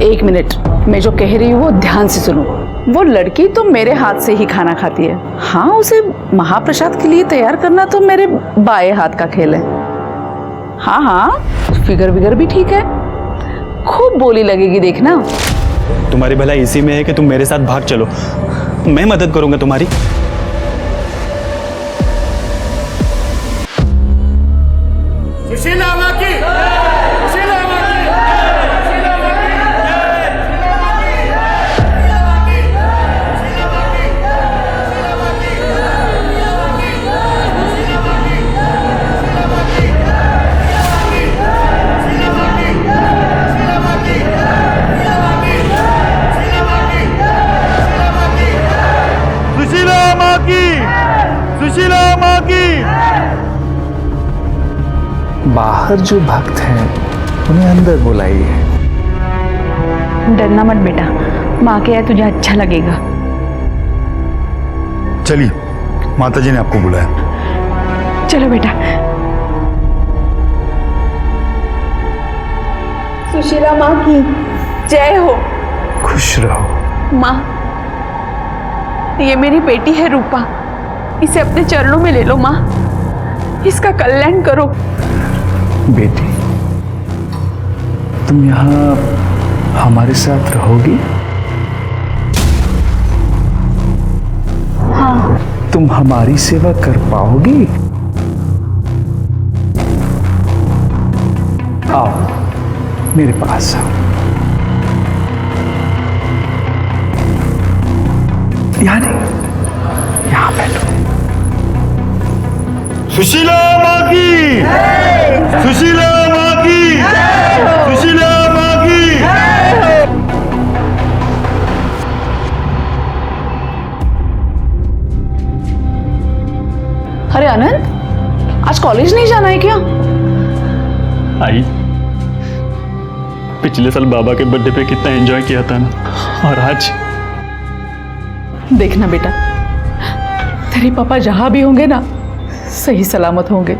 एक मिनट, मैं जो कह रही हूँ वो ध्यान से सुनो। वो लड़की तो मेरे हाथ से ही खाना खाती है। हाँ, उसे महाप्रसाद के लिए तैयार करना तो मेरे बाएं हाथ का खेल है। हाँ हाँ, फिगर विगर भी ठीक है, खूब बोली लगेगी देखना। तुम्हारी भलाई इसी में है कि तुम मेरे साथ भाग चलो, मैं मदद करूंगा तुम्हारी। सुशीला माँ की, सुशीला माँ की, सुशीला माँ की, सुशीला माँ की, सुशीला माँ की, सुशीला माँ की, सुशीला माँ की, सुशीला माँ की, सुशीला माँ की, सुशीला माँ की, सुशीला माँ की। बाहर जो भक्त हैं उन्हें अंदर बुलाइए। डरना मत बेटा, माँ के यहाँ तुझे अच्छा लगेगा। चलिए, माताजी ने आपको बुलाया। चलो बेटा। सुशीला माँ की जय हो। खुश रहो। माँ, ये मेरी बेटी है रूपा, इसे अपने चरणों में ले लो माँ, इसका कल्याण करो। बेटी, तुम यहाँ हमारे साथ रहोगी? हाँ। तुम हमारी सेवा कर पाओगी? आओ मेरे पास आओ। यहाँ नहीं, यहाँ बैठो। सुशीला माँ की, सुशीला माँ की, सुशीला माँ की। अरे आनंद, आज कॉलेज नहीं जाना है क्या? आई, पिछले साल बाबा के बर्थडे पे कितना एंजॉय किया था ना, और आज देखना बेटा, तेरे पापा जहां भी होंगे ना, सही सलामत होंगे,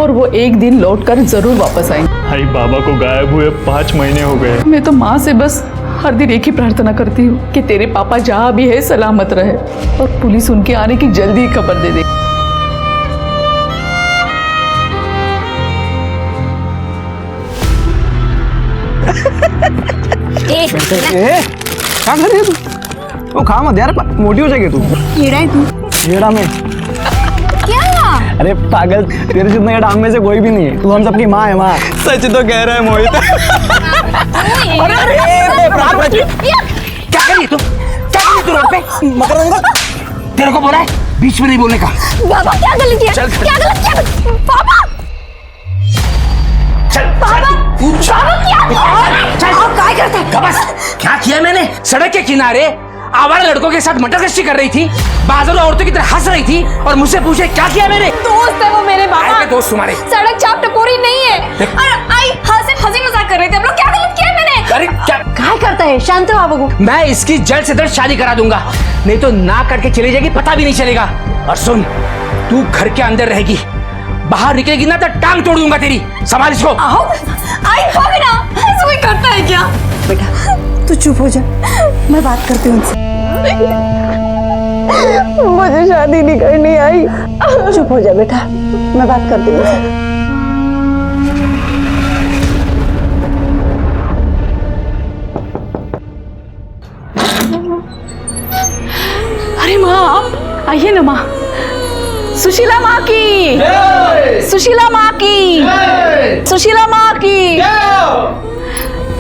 और वो एक दिन लौटकर जरूर वापस आएंगे। आई, बाबा को गायब हुए 5 महीने हो गए। मैं तो माँ से बस हर दिन एक ही प्रार्थना करती हूँ कि तेरे पापा जहां भी है सलामत रहे, और पुलिस उनके आने की जल्दी ही खबर दे दे। क्या कर रही है तू? वो खा मत यार, मोटी हो जाएगी तू। कीड़ा है तू। कीड़ा में क्या? अरे पागल, तेरे जितना कीड़ा हम में से कोई भी नहीं है। तू हम सबकी माँ है। माँ सच तो कह रहा है मोहित। क्या करी तू? क्या करी तू रोड पे? मगर तेरे को बोला है बीच में नहीं बोलने का। बाबा क्या गलत किया? क्या गलत किया? पापा! चल पापा! बाबा क्या किया? चल आप क्या करते हैं? बस क्या किया मैंने? सड़क के किनारे आवारा लड़कों के साथ मटर गश्ती कर रही थी, बाजारों औरतों की तरह हंस रही थी, और मुझसे पूछे क्या किया मैंने? दोस्त है वो मेरे बाबा। आए दोस्त तुम्हारे? सड़क चाप टपोरी नहीं है। और आई हंसी मजाक कर रहे थे हम लोग। क्या गलत किया मैंने? अरे क्या करता है? शांत हो बाबू। मैं इसकी जल्द से जल्द शादी करा दूंगा, नहीं तो ना करके चली जाएगी, पता भी नहीं चलेगा। और सुन, तू घर के अंदर रहेगी, बाहर निकलेगी ना तो टांग तोड़ दूंगा तेरी। संभाल इसको। आओ, आई भाभी ना, ऐसा कोई करता है क्या? बेटा तू चुप हो जा, मैं बात करती हूँ उनसे। मुझे शादी नहीं करनी आई। चुप हो जा बेटा, मैं बात करती हूँ उनसे। अरे माँ, आप आइए ना माँ। सुशीला माँ की, सुशीला माँ की, सुशीला माँ की।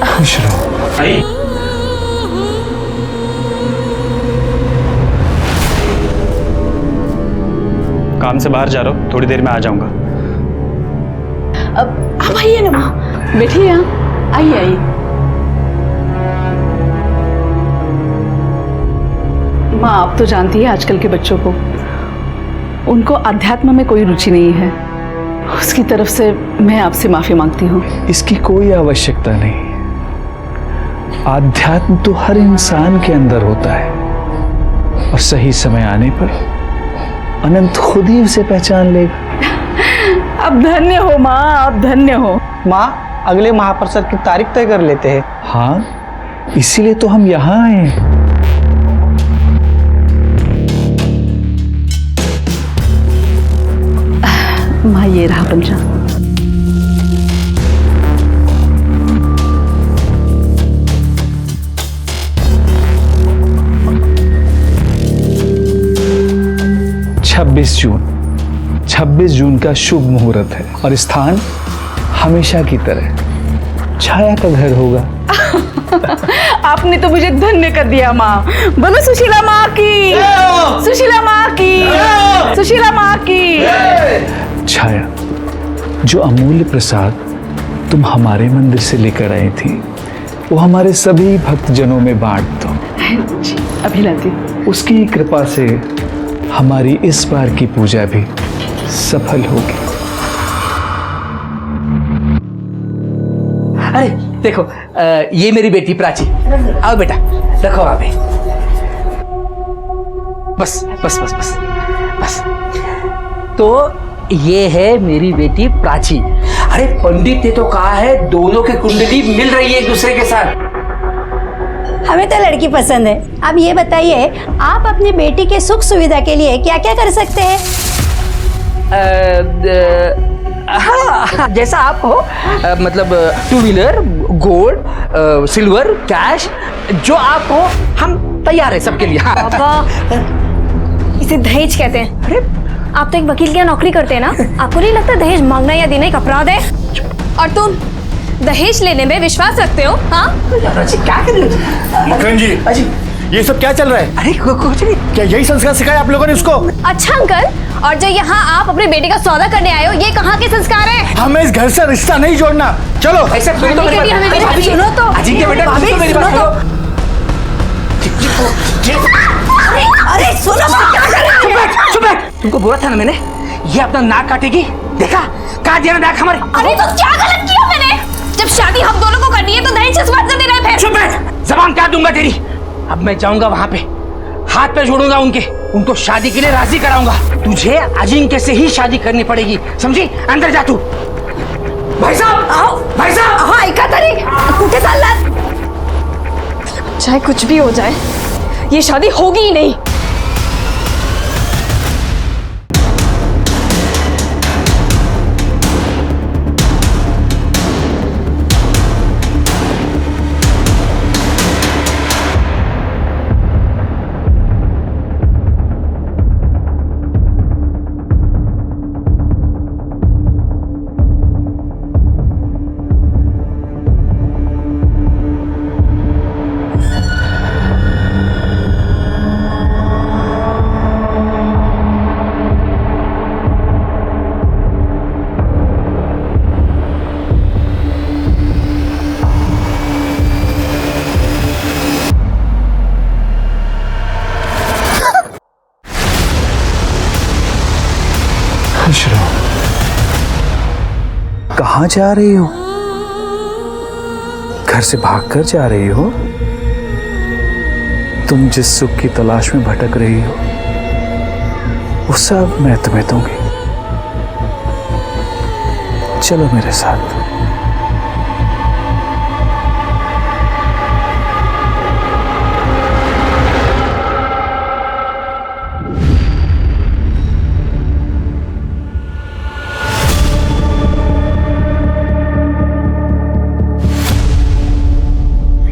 खुश रहो। काम से बाहर जा रहा हूँ, थोड़ी देर में आ जाऊंगा। अब आप आइए ना माँ, बैठिए यहाँ, आइए आइए। माँ, आप तो जानती है आजकल के बच्चों को, उनको अध्यात्म में कोई रुचि नहीं है। उसकी तरफ से मैं आपसे माफी मांगती हूँ। इसकी कोई आवश्यकता नहीं। आध्यात्म तो हर इंसान के अंदर होता है, और सही समय आने पर अनंत खुद ही उसे पहचान लेगा। अब धन्य हो माँ, अब धन्य हो। माँ, अगले महाप्रसाद की तारीख तय कर लेते हैं। हाँ, इसीलिए तो हम यहां आए हैं। माँ ये रहा पंचा। छब्बीस जून का शुभ मुहूर्त है और स्थान हमेशा की तरह छाया का घर होगा। आपने तो मुझे धन्य कर दिया माँ। बोलो सुशीला माँ की, सुशीला माँ की, सुशीला माँ की। छाया, जो अमूल्य प्रसाद तुम हमारे मंदिर से लेकर आई थी वो हमारे सभी भक्तजनों में बांट दो। अभी लाती। उसकी कृपा से हमारी इस बार की पूजा भी सफल होगी। अरे देखो, ये मेरी बेटी प्राची। आओ बेटा, रखो वहां पे। बस बस बस बस बस। तो ये है मेरी बेटी प्राची। अरे पंडित ने तो कहा है दोनों की कुंडली मिल रही है एक दूसरे के साथ। हमें तो लड़की पसंद है। अब ये बताइए, आप अपनी बेटी के सुख सुविधा के लिए क्या क्या कर सकते हैं? हाँ, जैसा आप हो, मतलब 2 व्हीलर, गोल्ड, सिल्वर, कैश, जो आप हो हम तैयार है सबके लिए। हाँ। पापा, इसे दहेज कहते हैं। अरे आप तो एक वकील की नौकरी करते हैं ना, आपको नहीं लगता दहेज मांगना या देना एक अपराध है? और तुम दहेज लेने में विश्वास रखते हो? हाँ, क्या कर रहे हो? मक्खन जी, अजी, ये सब क्या चल रहा है? अरे कुछ नहीं। क्या यही संस्कार सिखाया आप लोगों ने उसको? अच्छा अंकल, और जो यहाँ आप अपने बेटे का सौदा करने आए हो, ये कहाँ के संस्कार है? हमें इस घर से रिश्ता नहीं जोड़ना। चलो। ऐसा सुनो तो मेरी बात। हमें अरे भाभी, सुनो तो। अजिंक्य बेटा, सुनो तो मेरी बात। अरे सुनो, क्या कर रहे हो? चुप बैठ, चुप बैठ। तुमको बोला था ना मैंने, ये अपना नाक काटेगी। देखा, काट दिया ना नाक हमारे। अरे तो क्या गलत किया मैंने? जब शादी हम दोनों को करनी है तो दहेज किस बात से देना है फिर? चुप बैठ, जबान काट दूंगा तेरी। अब मैं जाऊंगा वहां पे, हाथ पे जोड़ूंगा उनको शादी के लिए राजी कराऊंगा। तुझे अजिंक्य से ही शादी करनी पड़ेगी, समझी? अंदर जा तू। भाई साहब आओ, भाई साहब। हाँ, ऐका तरी कुठे चाललात? चाहे कुछ भी हो जाए, ये शादी होगी ही नहीं। खुश रहो। कहाँ जा रही हो? घर से भागकर जा रही हो? तुम जिस सुख की तलाश में भटक रही हो वो सब मैं तुम्हें दूंगी। चलो मेरे साथ।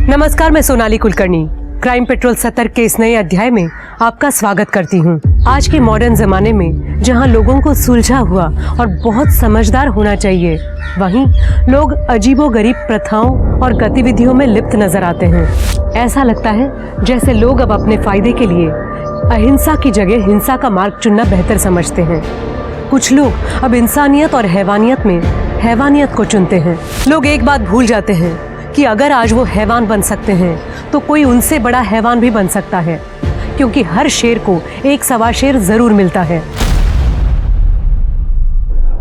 नमस्कार, मैं सोनाली कुलकर्णी क्राइम पेट्रोल सतर्क के इस नए अध्याय में आपका स्वागत करती हूँ। आज के मॉडर्न जमाने में जहाँ लोगों को सुलझा हुआ और बहुत समझदार होना चाहिए, वहीं लोग अजीबोगरीब प्रथाओं और गतिविधियों में लिप्त नजर आते हैं। ऐसा लगता है जैसे लोग अब अपने फायदे के लिए अहिंसा की जगह हिंसा का मार्ग चुनना बेहतर समझते हैं। कुछ लोग अब इंसानियत और हैवानियत में हैवानियत को चुनते हैं। लोग एक बात भूल जाते हैं कि अगर आज वो हैवान बन सकते हैं तो कोई उनसे बड़ा हैवान भी बन सकता है, क्योंकि हर शेर को एक सवा शेर जरूर मिलता है।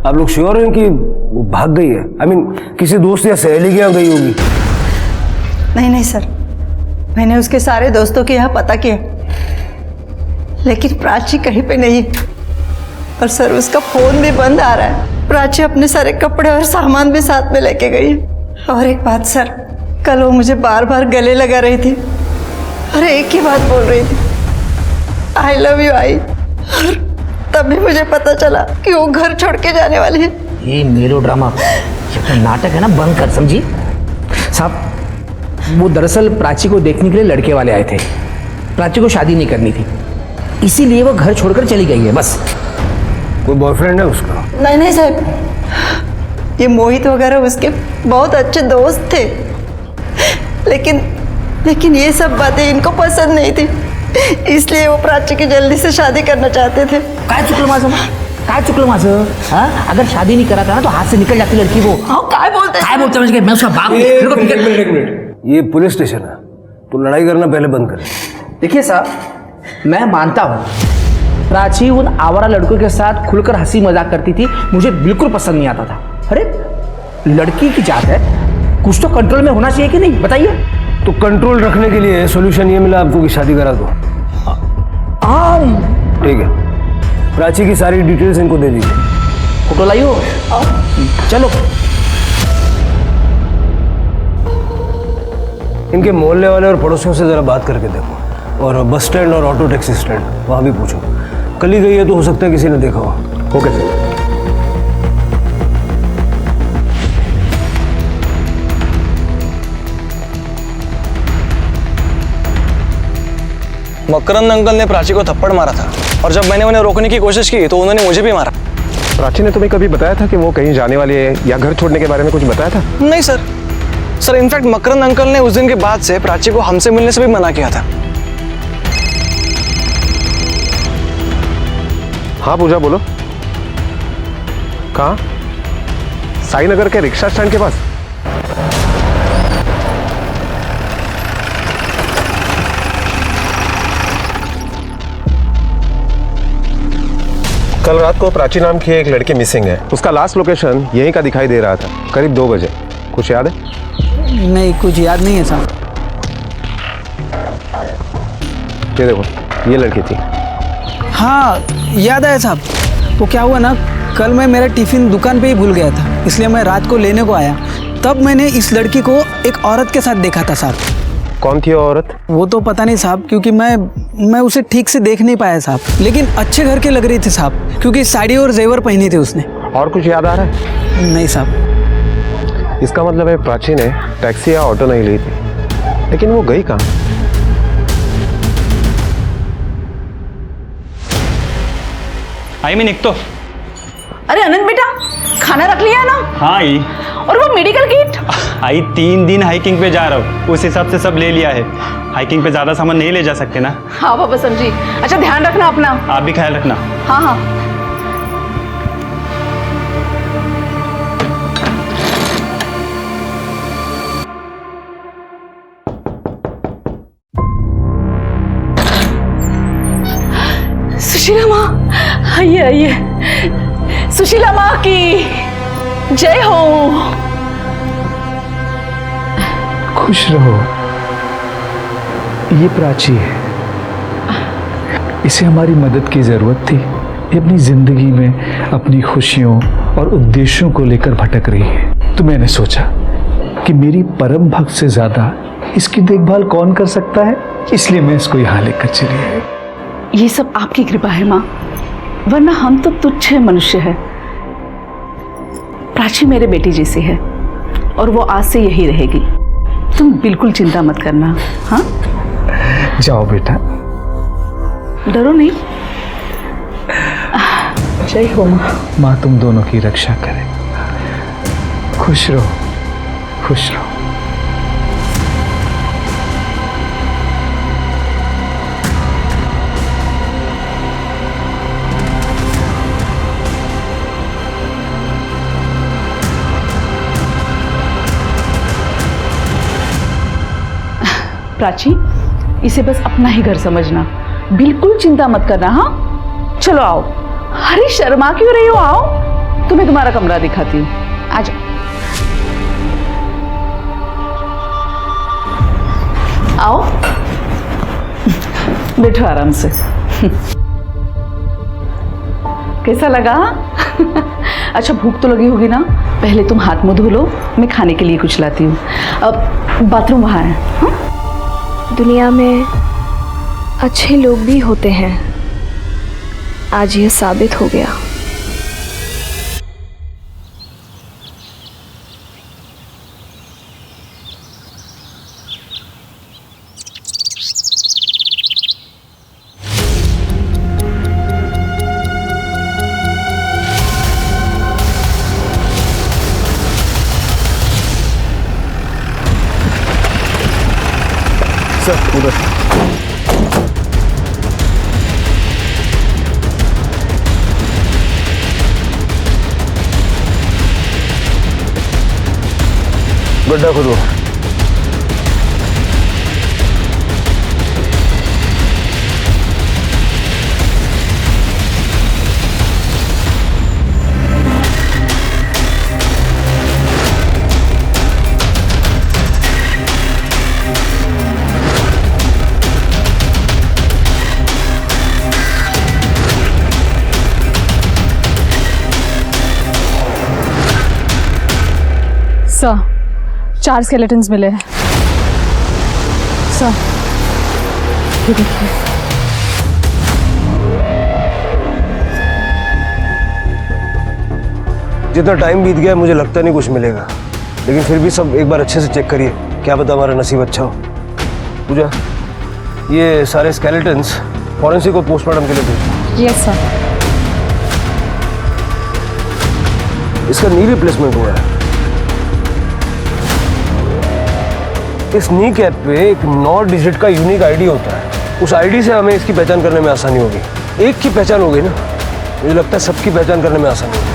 आप लोग श्योर हैं कि वो भाग गई है? I mean, किसी दोस्त या सहेली के यहाँ गई होगी? नहीं नहीं सर, मैंने उसके सारे दोस्तों के यहाँ पता किया, लेकिन प्राची कहीं पे नहीं। और सर उसका फोन भी बंद आ रहा है। प्राची अपने सारे कपड़े और सामान भी साथ में लेके गई। और एक बात सर, कल वो मुझे बार बार गले लगा रही थी और एक ही बात बोल रही थी, आई लव यू आई। और तभी मुझे पता चला कि वो घर छोड़ के जाने वाली है। ये मेलोड्रामा, ये अपना नाटक है ना, बंद कर, समझी? साहब, वो दरअसल प्राची को देखने के लिए लड़के वाले आए थे। प्राची को शादी नहीं करनी थी, इसीलिए वो घर छोड़कर चली गई है, बस। कोई बॉयफ्रेंड है उसका? नहीं नहीं साहब, ये मोहित वगैरह उसके बहुत अच्छे दोस्त थे, लेकिन ये सब बातें इनको पसंद नहीं थी, इसलिए वो प्राची की जल्दी से शादी करना चाहते थे। काय चुकलं माझं? हाँ, अगर शादी नहीं करा था ना तो हाथ से निकल जाती लड़की वो। काय बोलते हैं? मैं उसका बाप हूँ। मेरे को फिक्र- एक मिनट, ये पुलिस स्टेशन है, तो लड़ाई करना पहले बंद कर। देखिए साहब, मैं मानता हूँ प्राची उन आवारा लड़कों के साथ खुलकर हंसी मजाक करती थी, मुझे बिल्कुल पसंद नहीं आता था। अरे लड़की की जात है, कुछ तो कंट्रोल में होना चाहिए कि नहीं, बताइए? तो कंट्रोल रखने के लिए सोल्यूशन ये मिला आपको कि शादी करा दो। ठीक है, प्राची की सारी डिटेल्स इनको दे दीजिए। फोटो लाइयो, चलो। इनके मोहल्ले वाले और पड़ोसियों से जरा बात करके देखो, और बस स्टैंड और ऑटो टैक्सी स्टैंड वहाँ भी पूछो। कल ही गई है तो हो सकता है किसी ने देखा हो। Okay sir. मकरंद अंकल ने प्राची को थप्पड़ मारा था और जब मैंने उन्हें रोकने की कोशिश की तो उन्होंने मुझे भी मारा। प्राची ने तुम्हें कभी बताया था कि वो कहीं जाने वाली है या घर छोड़ने के बारे में कुछ बताया था? नहीं सर, इनफैक्ट मकरंद अंकल ने उस दिन के बाद से प्राची को हमसे मिलने से भी मना किया था। हाँ पूजा, बोलो। कहाँ? साई नगर के रिक्शा स्टैंड के पास? कल रात को प्राची नाम की एक लड़की मिसिंग है। उसका लास्ट लोकेशन यहीं का दिखाई दे रहा था, करीब 2 बजे। कुछ याद है? नहीं, कुछ याद नहीं है साहब। ये देखो, ये लड़की थी। हाँ याद आया साहब। वो क्या हुआ ना, कल मैं मेरा टिफ़िन दुकान पे ही भूल गया था, इसलिए मैं रात को लेने को आया। तब मैंने इस लड़की को एक औरत के साथ देखा था साहब। कौन थी वो औरत? वो तो पता नहीं साहब, क्योंकि मैं उसे ठीक से देख नहीं पाया साहब, लेकिन अच्छे घर के लग रही थी साहब, क्योंकि साड़ी और जेवर पहनी थी उसने। और कुछ याद आ रहा है? नहीं साहब। इसका मतलब है प्राची ने टैक्सी या ऑटो नहीं ली थी, लेकिन वो गई कहाँ? आई मैं निकतो। अरे अनंत बेटा, खाना रख लिया ना? हाँ आई। और वो मेडिकल किट? आई 3 दिन हाइकिंग पे जा रहा हूँ, उस हिसाब से सब ले लिया है। हाइकिंग पे ज्यादा सामान नहीं ले जा सकते ना। हाँ पापा समझी। अच्छा ध्यान रखना अपना। आप भी ख्याल रखना। हाँ हाँ। सुशीला माँ, आइए आइए। सुशीला माँ की जय हो। खुश रहो। ये प्राची है, इसे हमारी मदद की जरूरत थी। ये अपनी जिंदगी में अपनी खुशियों और उद्देश्यों को लेकर भटक रही है, तो मैंने सोचा कि मेरी परम भक्त से ज्यादा इसकी देखभाल कौन कर सकता है, इसलिए मैं इसको यहाँ लेकर चली आई। ये सब आपकी कृपा है माँ, वरना हम तो तुच्छ मनुष्य है। प्राची मेरे बेटी जैसी है और वो आज से यही रहेगी। तुम बिल्कुल चिंता मत करना। हाँ जाओ बेटा। डरो नहीं। जय हो माँ। माँ तुम दोनों की रक्षा करे। खुश रहो, खुश रहो। प्राची, इसे बस अपना ही घर समझना, बिल्कुल चिंता मत करना। हाँ चलो आओ। अरे शर्मा क्यों रही हो, आओ, तुम्हें तुम्हारा कमरा दिखाती हूँ। आ जाओ। आओ, बैठो आराम से। कैसा लगा? अच्छा भूख तो लगी होगी ना, पहले तुम हाथ मुंह धो लो, मैं खाने के लिए कुछ लाती हूँ। अब बाथरूम वहाँ है। हाँ? दुनिया में अच्छे लोग भी होते हैं, आज यह साबित हो गया। सर उधर गड्ढा खोदो। सर 4 स्केलेटन्स मिले हैं सर, ये देखिए। जितना टाइम बीत गया मुझे लगता नहीं कुछ मिलेगा, लेकिन फिर भी सब एक बार अच्छे से चेक करिए, क्या पता हमारा नसीब अच्छा हो। पूजा, ये सारे स्केलेटन्स फॉरेंसिक को पोस्टमार्टम के लिए भेजो। Yes sir. इसका नी रिप्लेसमेंट हुआ है। इस नी कैप पे एक 9 डिजिट का यूनिक आईडी होता है, उस आईडी से हमें इसकी पहचान करने में आसानी होगी। एक की पहचान हो गई ना, मुझे लगता है सबकी पहचान करने में आसानी होगी।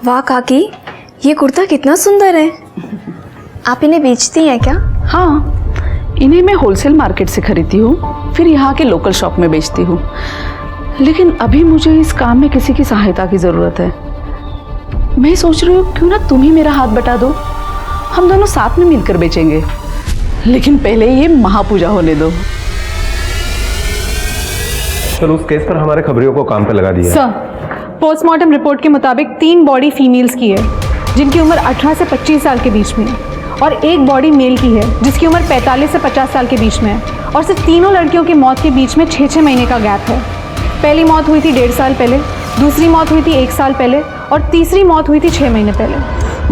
वाह काकी, ये कुर्ता कितना सुंदर है। आप इन्हें बेचती हैं क्या? हाँ, इन्हें मैं होलसेल मार्केट से खरीदती हूँ, फिर यहाँ के लोकल शॉप में बेचती हूँ। लेकिन अभी मुझे इस काम में किसी की सहायता की ज़रूरत है। मैं सोच रही हूँ क्यों ना तुम ही मेरा हाथ बटा दो, हम दोनों साथ में मिलकर बेचेंगे। लेकिन पहले ये महापूजा होने दो। चलो उस केस पर हमारे खबरियों को काम पे लगा दिया है। सर, पोस्टमार्टम रिपोर्ट के मुताबिक 3 बॉडी फीमेल्स की है जिनकी उम्र 18 से 25 साल के बीच में है, और एक बॉडी मेल की है जिसकी उम्र 45 से 50 साल के बीच में है, और सिर्फ तीनों लड़कियों की मौत के बीच में 6-6 महीने का गैप है। पहली मौत हुई थी 1.5 साल पहले, दूसरी मौत हुई थी 1 साल पहले, और तीसरी मौत हुई थी 6 महीने पहले।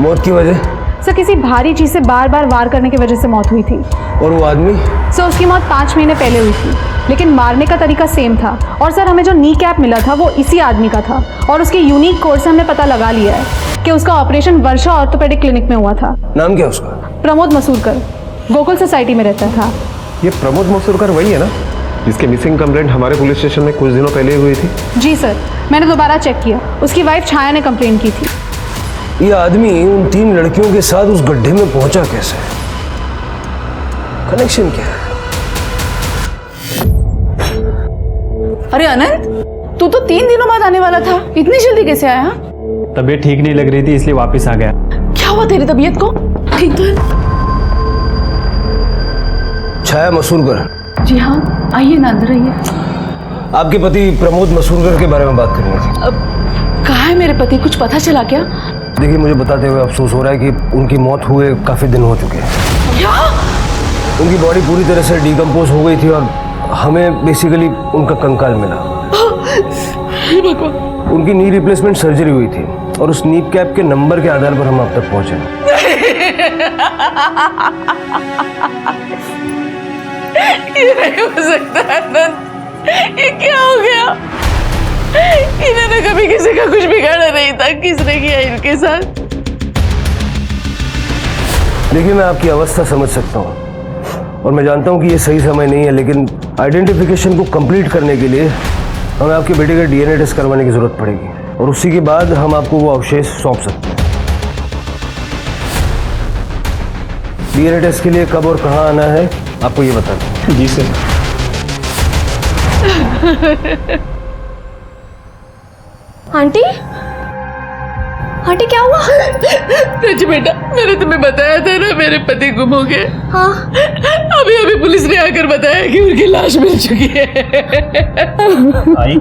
मौत की वजह? सर, किसी भारी चीज से बार बार वार करने की वजह से मौत हुई थी। और वो आदमी? सर, उसकी मौत 5 महीने पहले हुई थी, लेकिन मारने का तरीका सेम था। और सर, हमें जो नी कैप मिला था वो इसी आदमी का था, और उसके यूनिक कोड से हमने पता लगा लिया है कि उसका ऑपरेशन वर्षा ऑर्थोपेडिक क्लिनिक में हुआ था। नाम क्या उसका? प्रमोद मसूरकर, गोकुल सोसाइटी में रहता था। ये प्रमोद मसूरकर वही है ना जिसके मिसिंग कंप्लेंट हमारे पुलिस स्टेशन में कुछ दिनों पहले हुई थी? जी सर, मैंने दोबारा चेक किया, उसकी वाइफ छाया ने कंप्लेन की थी। ये आदमी उन 3 लड़कियों के साथ उस गड्ढे में पहुंचा कैसे? कनेक्शन क्या है? अरे अनंत, तू तो 3 दिनों बाद आने वाला था, इतनी जल्दी कैसे आया? तबीयत ठीक नहीं लग रही थी इसलिए वापस आ गया। क्या हुआ तेरी तबीयत को? ठीक तो है? छाया मसूरकर? जी हाँ, आइए ना, अंदर आइए। आपके पति प्रमोद मसूरकर के बारे में बात करनी थी। अब कहाँ है मेरे पति, कुछ पता चला क्या? देखिए, मुझे बताते हुए अफसोस हो रहा है कि उनकी मौत हुए काफी दिन हो चुके हैं। क्या? उनकी बॉडी पूरी तरह से डिकम्पोज हो गई थी और हमें बेसिकली उनका कंकाल मिला। उनकी नी रिप्लेसमेंट सर्जरी हुई थी और उस नी कैप के नंबर के आधार पर हम अब तक पहुंचे। ये नहीं हो सकता अनंत, ये क्या हो गया? इन्होंने कभी किसी का कुछ बिगाड़ा नहीं था, किसने किया इनके साथ? देखिए, मैं आपकी अवस्था समझ सकता हूँ और मैं जानता हूँ कि ये सही समय नहीं है, लेकिन आइडेंटिफिकेशन को कंप्लीट करने के लिए हमें आपके बेटे का DNA टेस्ट करवाने की जरूरत पड़ेगी और उसी के बाद हम आपको वो अवशेष सौंप सकते हैं। DNA टेस्ट के लिए कब और कहाँ आना है आपको ये बता दें। जी सर। आंटी, आंटी क्या हुआ? रज बेटा, मैंने तुम्हें बताया था ना मेरे पति गुम हो गए। हाँ। अभी अभी पुलिस ने आकर बताया कि उनकी लाश मिल चुकी है। आई,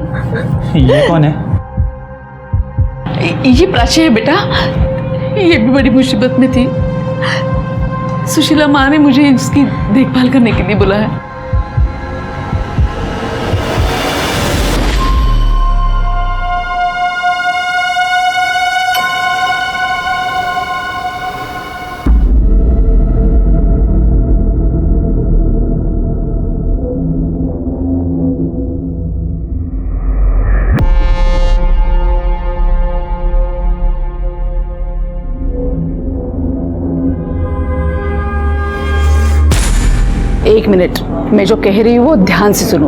ये कौन है? ये प्राची है बेटा, ये भी बड़ी मुसीबत में थी। सुशीला माँ ने मुझे इसकी देखभाल करने के लिए बुलाया। एक मिनट, मैं जो कह रही हूँ वो ध्यान से सुनो।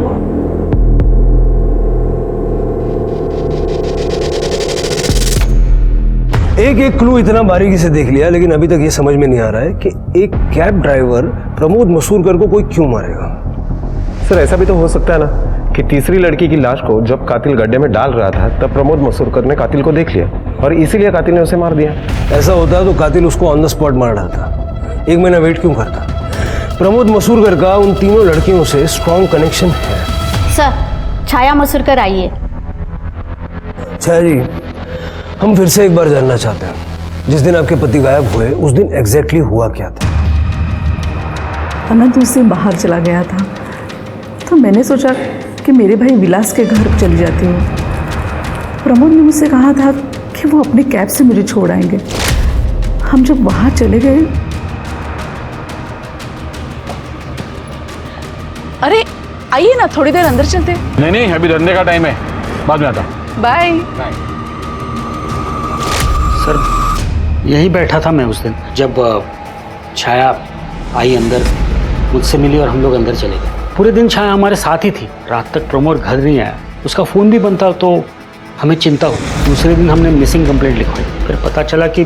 एक एक क्लू इतना बारीकी से देख लिया, लेकिन अभी तक ये समझ में नहीं आ रहा है कि एक कैब ड्राइवर प्रमोद मसूरकर को कोई क्यों मारेगा। सर ऐसा भी तो हो सकता है ना कि तीसरी लड़की की लाश को जब कातिल गड्ढे में डाल रहा था तब प्रमोद मसूरकर ने कातिल को देख लिया और इसीलिए कातिल ने उसे मार दिया। ऐसा होता तो कातिल उसको ऑन द स्पॉट मार डालता, 1 महीना वेट क्यों करता। प्रमोद मसूरकर का उन तीनों लड़कियों से स्ट्रॉन्ग कनेक्शन है। सर, छाया मसूरकर आई है। छाया जी, हम फिर से एक बार जानना चाहते हैं, जिस दिन आपके पति गायब हुए उस दिन एग्जैक्टली हुआ क्या था? अनंत उस दिन बाहर चला गया था, तो मैंने सोचा कि मेरे भाई विलास के घर चली जाती हूँ। प्रमोद ने मुझसे कहा था कि वो अपनी कैब से मुझे छोड़ आएंगे। हम जब वहाँ चले गए, अरे आइए ना, थोड़ी देर अंदर चलते। नहीं नहीं, अभी धंधे का टाइम है, बाद में आता। बाय। सर यही बैठा था मैं उस दिन जब छाया आई अंदर, मुझसे मिली और हम लोग अंदर चले गए। पूरे दिन छाया हमारे साथ ही थी। रात तक प्रमोद घर नहीं आया, उसका फ़ोन भी बंद था, तो हमें चिंता हुई। दूसरे दिन हमने मिसिंग कंप्लेंट लिखवाई, फिर पता चला कि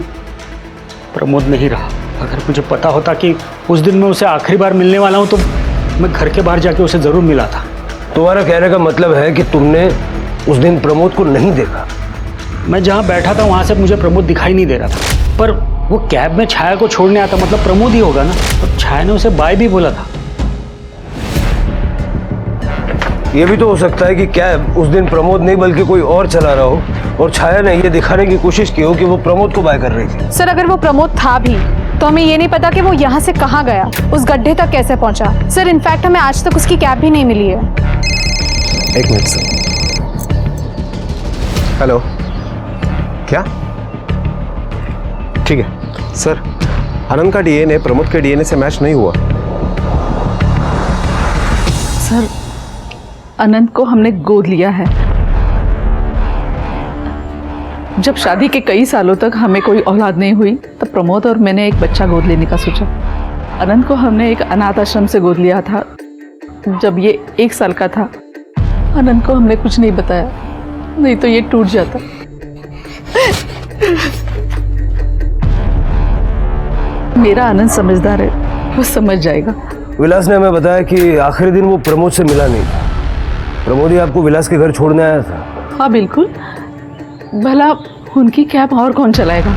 प्रमोद नहीं रहा। अगर मुझे पता होता कि उस दिन मैं उसे आखिरी बार मिलने वाला हूँ तो मैं घर के बाहर जाके उसे ज़रूर मिला था। तुम्हारा कहने का मतलब है कि तुमने उस दिन प्रमोद को नहीं देखा? मैं जहाँ बैठा था वहाँ से मुझे प्रमोद दिखाई नहीं दे रहा था, पर वो कैब में छाया को छोड़ने आता, मतलब प्रमोद ही होगा ना। तो छाया ने उसे बाय भी बोला था। ये भी तो हो सकता है कि कैब उस दिन प्रमोद नहीं बल्कि कोई और चला रहा हो और छाया ने ये दिखाने की कोशिश की हो कि वो प्रमोद को बाय कर रही थी। सर, अगर वो प्रमोद था भी तो हमें ये नहीं पता कि वो यहाँ से कहाँ गया, उस गड्ढे तक कैसे पहुँचा। सर, इनफैक्ट हमें आज तक उसकी कैब भी नहीं मिली है। एक मिनट सर। हेलो, क्या? ठीक है सर, आनंद का डीएनए प्रमोद के डीएनए से मैच नहीं हुआ। सर, अनंत को हमने गोद लिया है। जब शादी के कई सालों तक हमें कोई औलाद नहीं हुई, तब प्रमोद और मैंने एक बच्चा गोद लेने का सोचा। अनंत को हमने एक अनाथ आश्रम से गोद लिया था। जब ये 1 साल का था, अनंत को हमने कुछ नहीं बताया, नहीं तो ये टूट जाता। मेरा आनंद समझदार है, वो समझ जाएगा। विलास ने हमें बताया कि आखिरी दिन वो प्रमोद से मिला नहीं। प्रमोद ही आपको विलास के घर छोड़ने आया था? हाँ बिल्कुल, भला उनकी कैब और कौन चलाएगा,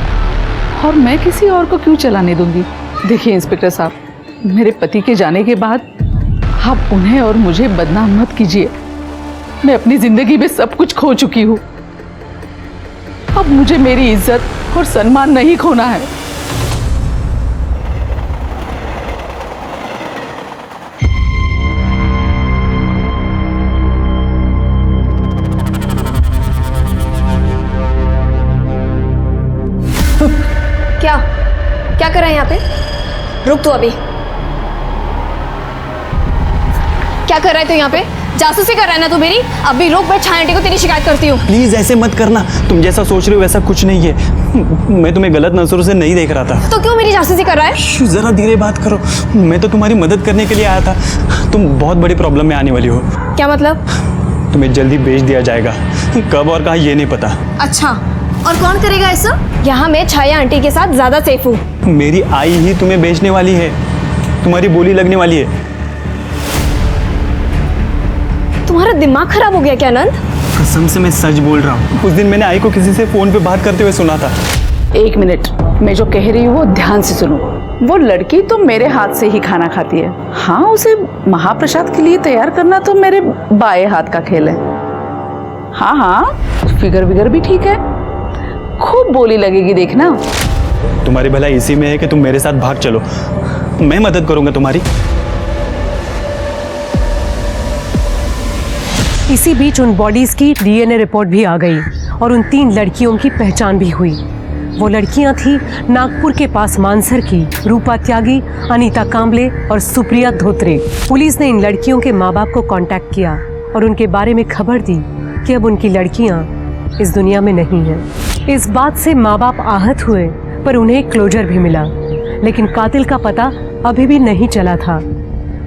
और मैं किसी और को क्यों चलाने दूंगी। देखिए इंस्पेक्टर साहब, मेरे पति के जाने के बाद आप उन्हें और मुझे बदनाम मत कीजिए। मैं अपनी जिंदगी में सब कुछ खो चुकी हूँ, अब मुझे मेरी इज्जत और सम्मान नहीं खोना है। क्या क्या कर रहा है यहाँ पे? रुक तू अभी। क्या कर रहा है तू यहाँ पे? जासूसी कर रहा है ना तू मेरी? अभी रुक, मैं छाया आंटी को तेरी शिकायत करती हूँ। प्लीज ऐसे मत करना, तुम जैसा सोच रहे हो वैसा कुछ नहीं है। मैं तुम्हें गलत नजरों से नहीं देख रहा था। तो क्यों मेरी जासूसी कर रहा है? जरा धीरे बात करो, मैं तो तुम्हारी मदद करने के लिए आया था। तुम बहुत बड़ी प्रॉब्लम में आने वाली हो। क्या मतलब? तुम्हें जल्दी बेच दिया जाएगा, कब और कहाँ ये नहीं पता। अच्छा, और कौन करेगा ऐसा? यहाँ मैं छाया आंटी के साथ ज्यादा सेफ हूँ। मेरी आई ही तुम्हें बेचने वाली है, तुम्हारी बोली लगने वाली है। तुम्हारा दिमाग खराब हो गया क्या आनंद? कसम से मैं सच बोल रहा हूँ। उस दिन मैंने आई को किसी से फोन पे बात करते हुए सुना था। एक मिनट, मैं जो कह रही हूँ वो ध्यान से सुनो। वो लड़की तो मेरे हाथ से ही खाना खाती है। हाँ, उसे महाप्रसाद के लिए तैयार करना तो मेरे बाएं हाथ का खेल है। हाँ हाँ, फिगर विगर भी ठीक है, खूब बोली लगेगी देखना। तुम्हारी भलाई इसी में है कि तुम मेरे साथ भाग चलो, मैं मदद करूंगा तुम्हारी। इसी बीच उन बॉडीज की डीएनए रिपोर्ट भी आ गई और उन 3 लड़कियों की पहचान भी हुई। वो लड़कियां थी नागपुर के पास मानसर की रूपा त्यागी, अनीता कांबले और सुप्रिया धोत्रे। पुलिस ने इन लड़कियों के माँ बाप को कांटेक्ट किया और उनके बारे में खबर दी कि अब उनकी लड़कियां इस दुनिया में नहीं हैं। इस बात से माँ बाप आहत हुए, पर उन्हें क्लोजर भी मिला, लेकिन कातिल का पता अभी भी नहीं चला था।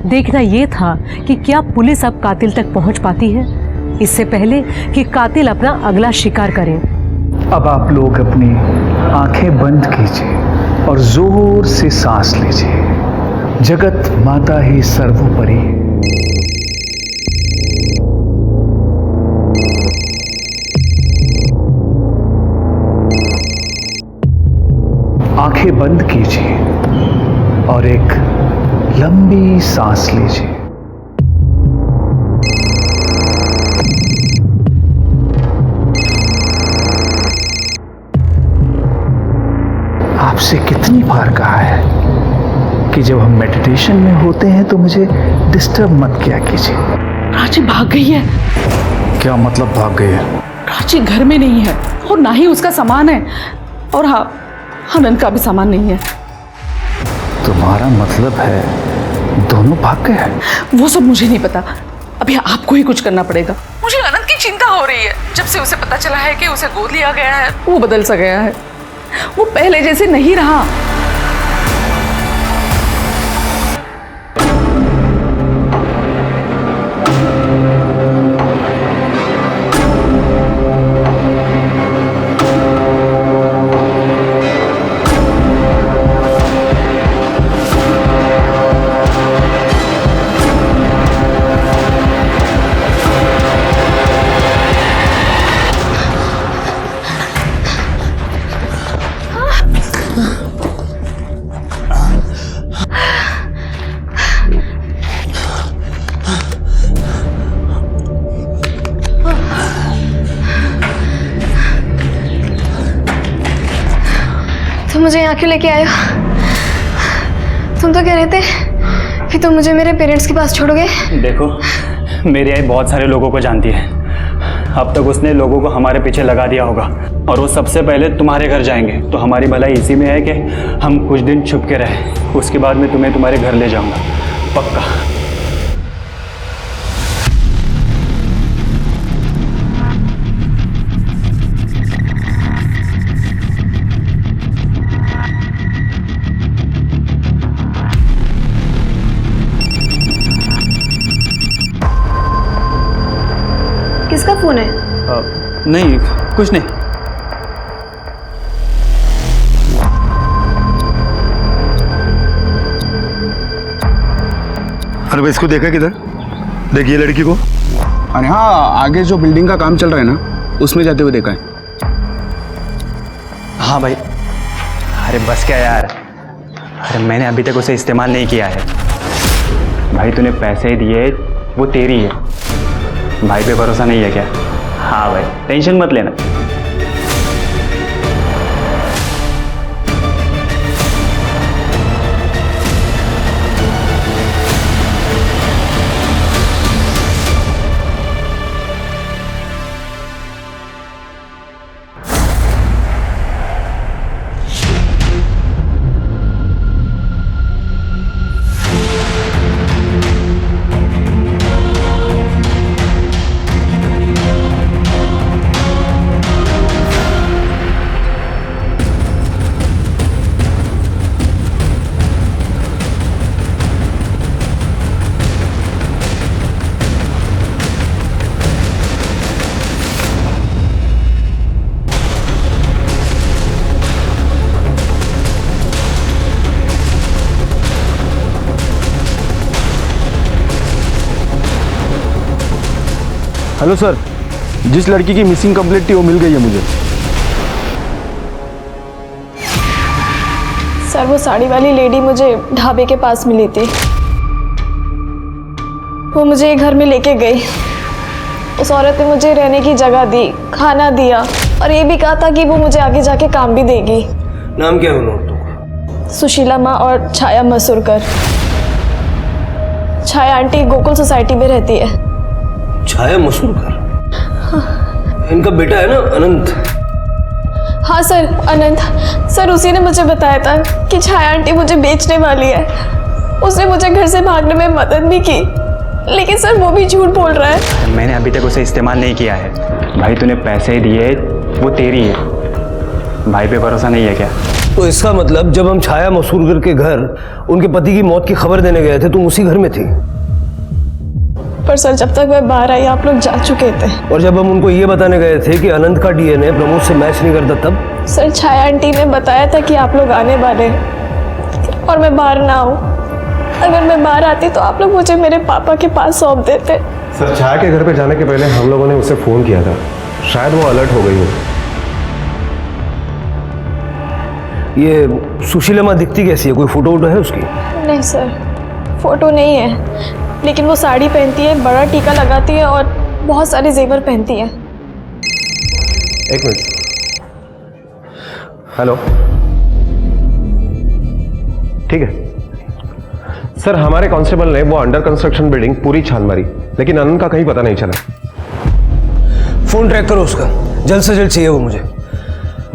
देखना ये था कि क्या पुलिस अब कातिल तक पहुंच पाती है, इससे पहले कि कातिल अपना अगला शिकार करें। अब आप लोग अपनी आंखें बंद कीजिए और जोर से सांस लीजिए। जगत माता ही सर्वोपरि है। आंखें बंद कीजिए और एक लंबी सांस लीजिए। आपसे कितनी बार कहा है कि जब हम मेडिटेशन में होते हैं तो मुझे डिस्टर्ब मत किया कीजिए। प्राची भाग गई है। क्या मतलब भाग गई है? प्राची घर में नहीं है और ना ही उसका सामान है, और हाँ, आनंद का भी सामान नहीं है। तुम्हारा मतलब है दोनों भाग गए हैं? वो सब मुझे नहीं पता, अभी आपको ही कुछ करना पड़ेगा। मुझे आनंद की चिंता हो रही है। जब से उसे पता चला है कि उसे गोद लिया गया है, वो बदल सा गया है, वो पहले जैसे नहीं रहा। तुम मुझे यहाँ क्यों लेके आए हो? तुम तो कह रहे थे कि तुम मुझे मेरे पेरेंट्स के पास छोड़ोगे। देखो, मेरी आई बहुत सारे लोगों को जानती है। अब तक उसने लोगों को हमारे पीछे लगा दिया होगा और वो सबसे पहले तुम्हारे घर जाएंगे। तो हमारी भलाई इसी में है कि हम कुछ दिन छुप के रहें, उसके बाद मैं तुम्हें तुम्हारे घर ले जाऊंगा, पक्का। किसका फोन है? नहीं, कुछ नहीं। अरे भाई, इसको देखा किधर? देखिए लड़की को। अरे हाँ, आगे जो बिल्डिंग का काम चल रहा है ना, उसमें जाते हुए देखा है। हाँ भाई। अरे बस क्या यार, अरे मैंने अभी तक उसे इस्तेमाल नहीं किया है। भाई तूने पैसे दिए, वो तेरी है। भाई पे भरोसा नहीं है क्या? हाँ भाई, टेंशन मत लेना। हेलो सर, जिस लड़की की मिसिंग कंप्लेंट थी वो मिल गई है मुझे। सर वो साड़ी वाली लेडी मुझे ढाबे के पास मिली थी। वो मुझे एक घर में लेके गई। उस औरत ने मुझे रहने की जगह दी, खाना दिया और ये भी कहा था कि वो मुझे आगे जाके काम भी देगी। नाम क्या है उन औरतों का? सुशीला माँ और छाया मसूरकर। छाया आंटी गोकुल सोसाइटी में रहती है। छाया मसूरकर? इनका बेटा है ना अनंत? हाँ सर, अनंत। सर उसी ने मुझे बताया था कि छाया आंटी मुझे बेचने वाली है। उसने मुझे घर से भागने में मदद भी की, लेकिन सर वो भी झूठ बोल रहा है। मैंने अभी तक उसे इस्तेमाल नहीं किया है। भाई तूने पैसे दिए, वो तेरी है। भाई पे भरोसा नहीं है क्या? तो इसका मतलब जब हम छाया मसूरकर के घर उनके पति की मौत की खबर देने गए थे, तुम उसी घर में थी? पर सर जब तक मैं बाहर आई आप लोग जा चुके थे। और जब हम उनको ये बताने गए थे कि अनंत का डीएनए प्रमोद से मैच नहीं करता, तब? सर छाया आंटी ने बताया था कि आप लोग आने वाले हैं और मैं बाहर ना आऊँ। अगर मैं बाहर आती तो आप लोग मुझे मेरे पापा के पास सौंप देते। सर छाया के घर पे जाने के पहले हम लोगों ने उसे फ़ोन किया था, शायद वो अलर्ट हो गई हो। ये सुशीला माँ दिखती कैसी है? कोई फोटो वोटो है उसकी? नहीं सर, फोटो नहीं है, लेकिन वो साड़ी पहनती है, बड़ा टीका लगाती है और बहुत सारे जेवर पहनती है। एक मिनट। हेलो, ठीक है सर, हमारे कांस्टेबल ने वो अंडर कंस्ट्रक्शन बिल्डिंग पूरी छान मारी, लेकिन अनंत का कहीं पता नहीं चला। फोन ट्रैक करो उसका, जल्द से जल्द चाहिए वो मुझे।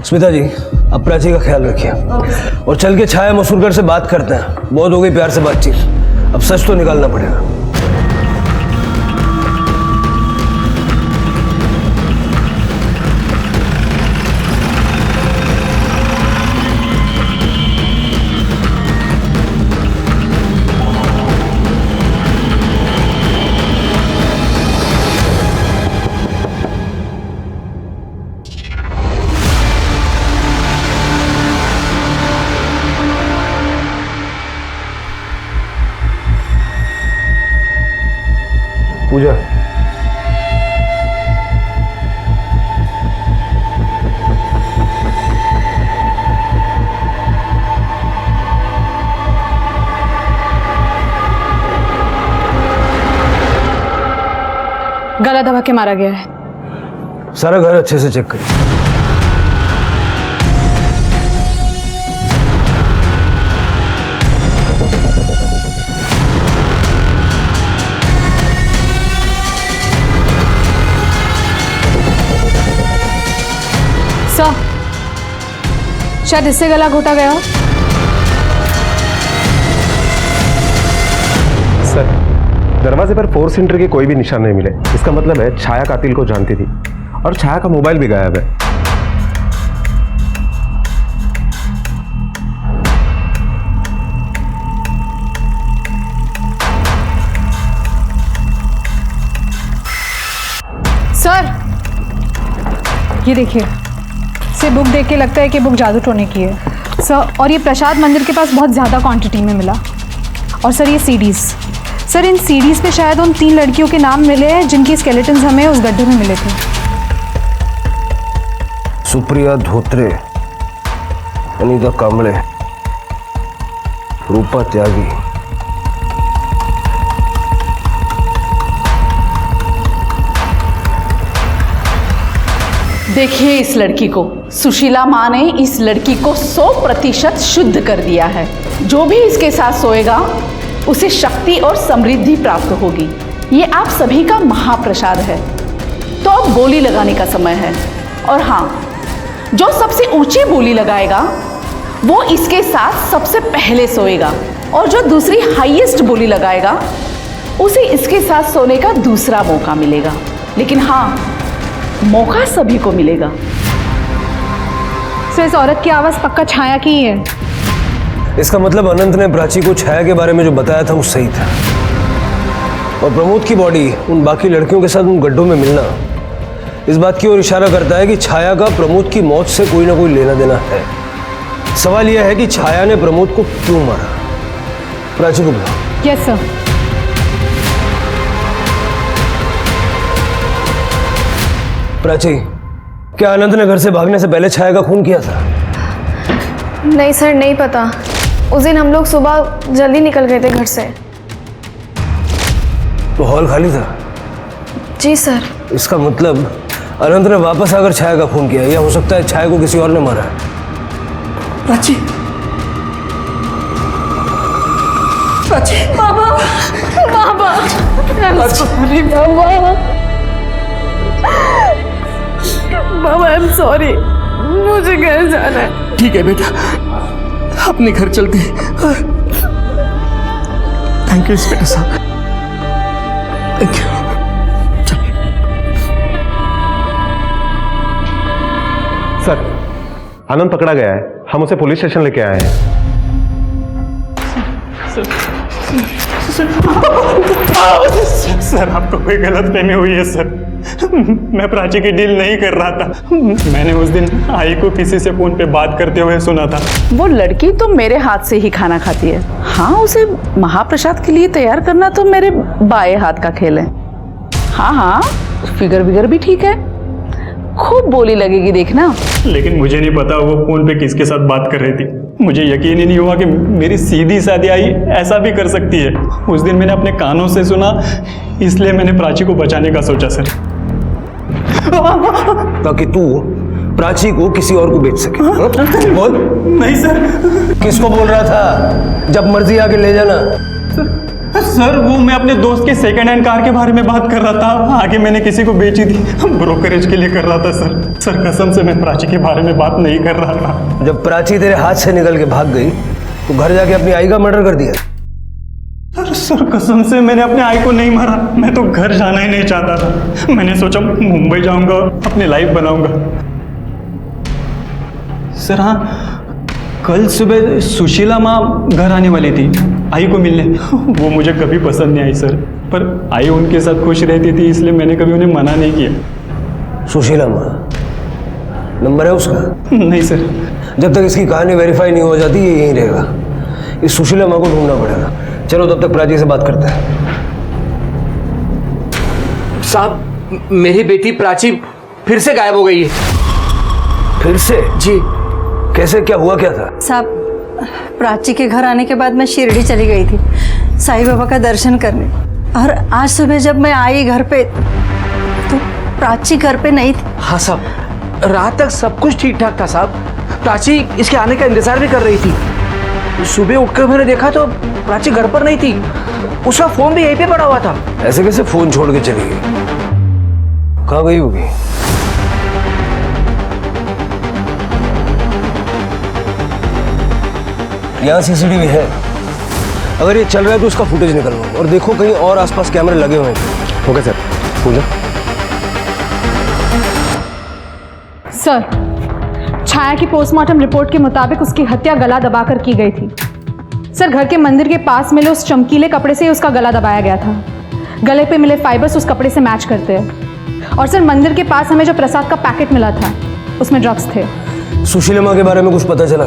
स्मिता जी, अब प्राची का ख्याल रखिए और चल के छाया मसूरकर से बात करते हैं। बहुत हो गई प्यार से बातचीत, अब सच तो निकालना पड़ेगा। पूजा, गला दबा के मारा गया है। सारा घर अच्छे से चेक करिए। सर, शायद इससे गला घोटा गया हो। सर दरवाजे पर फोर्स एंट्री के कोई भी निशान नहीं मिले। इसका मतलब है छाया कातिल को जानती थी और छाया का मोबाइल भी गायब है। सर ये देखिए, से बुक देख के लगता है कि बुक जादू टोने की है सर। और ये प्रसाद मंदिर के पास बहुत ज़्यादा क्वांटिटी में मिला। और सर ये सीडीज, सर इन सीडीज पे शायद उन 3 लड़कियों के नाम मिले हैं जिनकी स्केलेटन्स हमें उस गड्ढे में मिले थे। सुप्रिया धोत्रे, अनीता कांबळे, रूपा त्यागी। देखिए इस लड़की को, सुशीला माँ ने इस लड़की को 100% शुद्ध कर दिया है। जो भी इसके साथ सोएगा उसे शक्ति और समृद्धि प्राप्त होगी। ये आप सभी का महाप्रसाद है। तो अब बोली लगाने का समय है। और हाँ, जो सबसे ऊंची बोली लगाएगा वो इसके साथ सबसे पहले सोएगा, और जो दूसरी हाईएस्ट बोली लगाएगा उसे इसके साथ सोने का दूसरा मौका मिलेगा। लेकिन हाँ, मौका सभी को मिलेगा। सर इस औरत की आवाज़ पक्का छाया की ही है। इसका मतलब अनंत ने प्राची को छाया के बारे में जो बताया था वो सही था। और प्रमोद की बॉडी उन बाकी लड़कियों के साथ उन गड्ढों में मिलना इस बात की ओर इशारा करता है कि छाया का प्रमोद की मौत से कोई ना कोई लेना देना है। सवाल यह है कि छाया ने प्रमोद को क्यों मारा। प्राची को बुलाओ। Yes sir. प्राची, क्या अनंत ने घर से भागने से पहले छाया का खून किया था? नहीं सर, नहीं पता। उस दिन हम लोग सुबह जल्दी निकल गए थे घर से। तो हॉल खाली था? जी सर। इसका मतलब अनंत ने वापस आकर छाया का खून किया, या हो सकता है छाया को किसी और ने मारा है। प्राची, प्राची, बाबा, बाबा, सॉरी बाबा, बाबा आई एम सॉरी, मुझे घर जाना है। ठीक है बेटा, अपने घर चलते हैं। थैंक यू इंस्पेक्टर साहब, थैंक यू। सर, आनंद पकड़ा गया है, हम उसे पुलिस स्टेशन लेके आए हैं। सर आपको कोई गलतफहमी हुई है सर। मैं प्राची की डील नहीं कर रहा था। मैंने उस दिन आई को किसी से फोन पे बात करते हुए सुना था। वो लड़की तो मेरे हाथ से ही खाना खाती है। हाँ, उसे महाप्रसाद के लिए तैयार करना तो मेरे बाएं हाथ का खेल है। हाँ हाँ, फिगर विगर भी ठीक है, खूब बोली लगेगी देखना। लेकिन मुझे नहीं पता वो फोन पे किसके साथ बात कर रही थी। मुझे यकीन ही नहीं हुआ कि मेरी सीधी सादी आई ऐसा भी कर सकती है। उस दिन मैंने अपने कानों से सुना, इसलिए मैंने प्राची को बचाने का सोचा सर। ताकि तू प्राची को किसी और को बेच सके। बोल। नहीं सर। किसको बोल रहा था? जब मर्जी आके ले जाना। सर वो मैं अपने दोस्त के सेकंड हैंड कार के बारे में बात कर रहा था। आगे मैंने किसी को बेची थी, ब्रोकरेज के लिए कर रहा था सर। सर कसम से मैं प्राची के बारे में बात नहीं कर रहा था। जब प्राची तेरे हाथ से निकल के भाग गई तो घर जाके अपनी आई का मर्डर कर दिया। सर कसम से मैंने अपने आई को नहीं मारा। मैं तो घर जाना ही नहीं चाहता था। मैंने सोचा मुंबई जाऊंगा, अपनी लाइफ बनाऊंगा। सर हाँ, कल सुबह सुशीला माँ घर आने वाली थी आई को मिलने। वो मुझे कभी पसंद नहीं आई सर, पर आई उनके साथ खुश रहती थी, इसलिए मैंने कभी उन्हें मना नहीं किया। सुशीला माँ नंबर है उसका? नहीं सर। जब तक इसकी कहानी वेरीफाई नहीं हो जाती ये यहीं रहेगा। इस सुशीला माँ को ढूंढना पड़ेगा। चलो तब तक प्राची से बात करते हैं। साहब, मेरी बेटी प्राची फिर से गायब हो गई है। फिर से? जी। कैसे, क्या हुआ, क्या था? साहब, प्राची के घर आने के बाद मैं शिरडी चली गई थी साईं बाबा का दर्शन करने, और आज सुबह जब मैं आई घर पे तो प्राची घर पे नहीं थी। हाँ साहब, रात तक सब कुछ ठीक ठाक था साहब। प्राची इसके आने का इंतजार भी कर रही थी। सुबह उठकर मैंने देखा तो प्राची घर पर नहीं थी। उसका फोन भी यहीं पे पड़ा हुआ था। ऐसे कैसे फोन छोड़ के चली गई? कहाँ गई होगी? यहाँ सीसीटीवी है, अगर ये चल रहा है तो उसका फुटेज निकलवाओ और देखो कहीं और आसपास कैमरे लगे हुए हैं। Okay sir. Pooja. Sir, Chhaya की पोस्टमार्टम रिपोर्ट के मुताबिक उसकी हत्या गला दबाकर की गई थी। सर, घर के मंदिर के पास मिले उस चमकीले कपड़े से उसका गला दबाया गया था। गले पे मिले फाइबर्स उस कपड़े से मैच करते हैं। और सर, मंदिर के पास हमें जो प्रसाद का पैकेट मिला था उसमें ड्रग्स थे। सुशीला माँ के बारे में कुछ पता चला?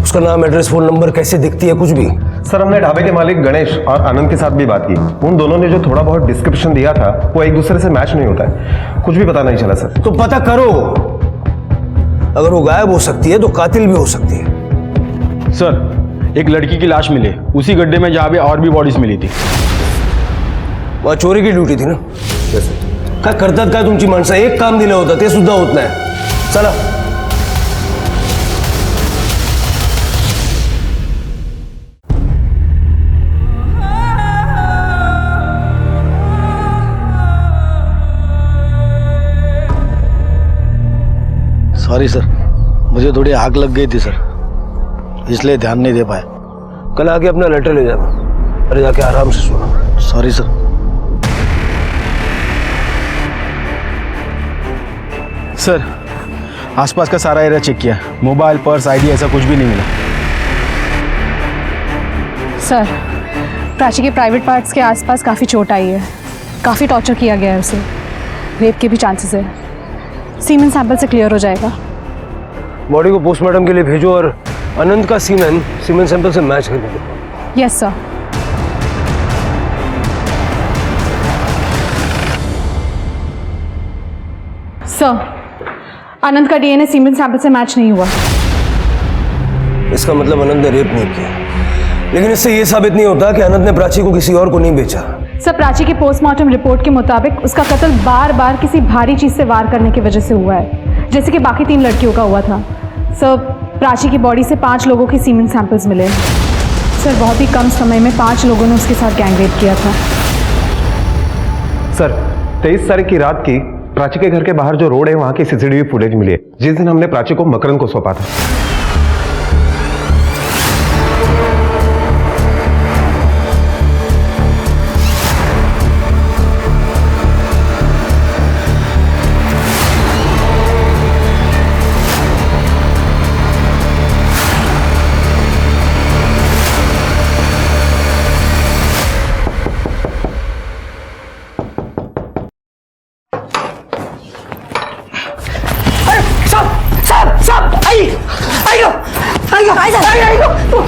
उसका नाम, एड्रेस, फोन नंबर, कैसे दिखती है, कुछ भी? सर, हमने ढाबे के मालिक गणेश और आनंद के साथ भी बात की। उन दोनों ने जो थोड़ा बहुत डिस्क्रिप्शन दिया था वो एक दूसरे से मैच नहीं होता है। कुछ भी पता नहीं चला सर। तो पता करो। अगर वो गायब हो सकती है तो कातिल भी हो सकती है। सर, एक लड़की की लाश मिली उसी गड्ढे में जहाँ पे और भी बॉडीज मिली थी। वहाँ चोरी की ड्यूटी थी ना? काय करतात काय तुमची माणसं? एक काम दिलं होतं ते सुद्धा होत नाही। चला। सॉरी सर, मुझे थोड़ी आग लग गई थी सर, इसलिए ध्यान नहीं दे पाया। कल आके अपना लेटर ले जाना, अरे जाके आराम से सुनो। Sorry sir. सर, आसपास का सारा एरिया चेक किया, मोबाइल, पर्स, आईडी ऐसा कुछ भी नहीं मिला। सर, प्राची के प्राइवेट पार्ट्स के आसपास काफ़ी चोट आई है, काफ़ी टॉर्चर किया गया है उसे, रेप के भी चांसेस है। सीमेन सैंपल से क्लियर हो जाएगा। बॉडी को पोस्टमार्टम के लिए भेजो और अनंत का सीमेन सैंपल से मैच कर दो। Yes sir. सर, अनंत का डीएनए सीमेन सैंपल से मैच नहीं हुआ। इसका मतलब अनंत ने रेप नहीं किया, लेकिन इससे ये साबित नहीं होता कि अनंत ने प्राची को किसी और को नहीं बेचा। सर, प्राची की पोस्टमार्टम रिपोर्ट के मुताबिक उसका कत्ल बार बार किसी भारी चीज से वार करने की वजह से हुआ है, जैसे कि बाकी 3 लड़कियों का हुआ था। सर, प्राची की बॉडी से 5 लोगों के सीमेन सैंपल्स मिले। सर, बहुत ही कम समय में 5 लोगों ने उसके साथ गैंगरेप किया था। सर 23 तारीख की रात की प्राची के घर के बाहर जो रोड है वहां की सीसीटीवी फुटेज मिली है, जिस दिन हमने प्राची को मकरंद को सौंपा था।